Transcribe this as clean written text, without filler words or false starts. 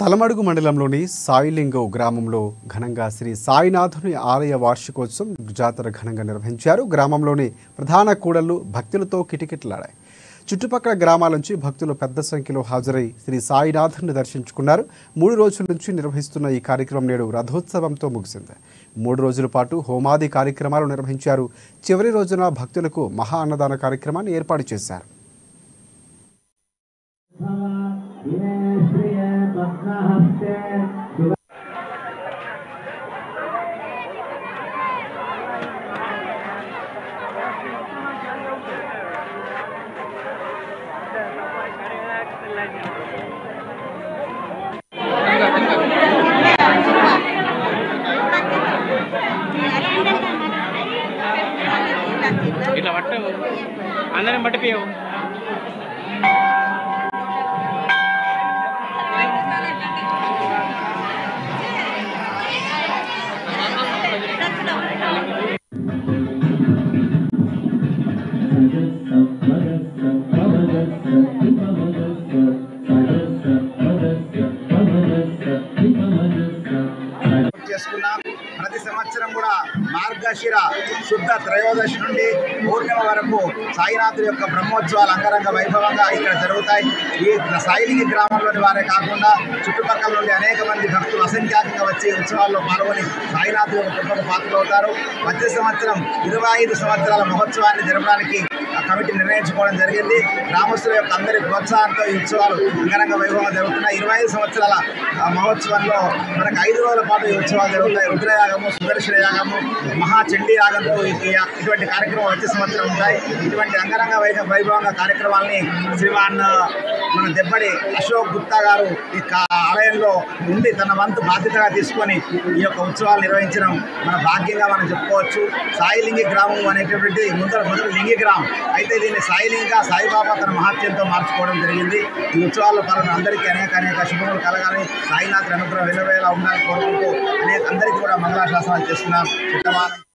తలమడుగు మండలంలోని సాయిలింగం గ్రామంలో ఘనంగా శ్రీ సాయినాథుని ఆలయ వార్షికోత్సవం జాతర ఘనంగా నిర్వహించారు. గ్రామంలోని ప్రధాన కూడళ్లు భక్తులతో కిటకిటలాడాయి. చుట్టుపక్కల గ్రామాల నుంచి భక్తులు పెద్ద సంఖ్యలో హాజరై శ్రీ సాయినాథుని దర్శించుకున్నారు. 3 రోజుల నుంచి నిర్వహిస్తున్న ఈ కార్యక్రమం నేడు రథోత్సవంతో ముగిసింది. 3 రోజుల పాటు హోమాది కార్యక్రమాలు నిర్వహించారు. చివరి రోజున భక్తులకు మహా అన్నదాన కార్యక్రమాన్ని ఏర్పాటు చేశారు. ఇట్లా పట్టవు అందరం పట్టిపోయావు. ప్రతి సంవత్సరం కూడా మార్గశిర శుద్ధ త్రయోదశి నుండి పూర్ణిమ వరకు సాయినాథుడి యొక్క బ్రహ్మోత్సవాలు అంగరంగ వైభవంగా ఇక్కడ జరుగుతాయి. ఈ సాయిలింగి గ్రామంలోని వారే కాకుండా చుట్టుపక్కల నుండి అనేక మంది భక్తులు అసంఖ్యాకంగా వచ్చి ఉత్సవాల్లో పాల్గొని సాయినాథుడి యొక్క కృపకు పాత్రలవుతారు. వచ్చే సంవత్సరం 25 సంవత్సరాల మహోత్సవాన్ని జరపడానికి కమిటీ నిర్ణయించుకోవడం జరిగింది. గ్రామస్తుల యొక్క అందరి ప్రోత్సాహంతో ఈ ఉత్సవాలు అంగరంగ వైభవంగా జరుగుతున్నాయి. 25 సంవత్సరాల మహోత్సవంలో మనకు 5 రోజుల పాటు ఈ ఉత్సవాలు జరుగుతాయి. రుద్రయాగము, సుదర్శన యాగము, మహాచండీ యాగంతో ఇటువంటి కార్యక్రమం వచ్చే సంవత్సరం ఉంటాయి. ఇటువంటి అంగరంగ వైభవంగా కార్యక్రమాలని శ్రీమాన్ మన దెబ్బడి అశోక్ గుప్తా గారు ఈ ఆలయంలో ఉండి తన వంతు బాధ్యతగా తీసుకొని ఈ యొక్క ఉత్సవాలు నిర్వహించడం మన భాగ్యంగా మనం చెప్పుకోవచ్చు. సాయిలింగి గ్రామం అనేటటువంటి మొదటి లింగి గ్రామం అయితే దీన్ని సాయిలింగ సాయిబాబా తన మహత్యంతో మార్చుకోవడం జరిగింది. ఈ ఉత్సవాల్లో పాల్గొన్న అందరికీ అనేక శుభములు కలగాలని, సాయినాథుని అనుగ్రహం వెలువేలా ఉండాలని కోరుకుంటూ అందరికీ కూడా మంగళాశాసనాలు చేస్తున్నాం.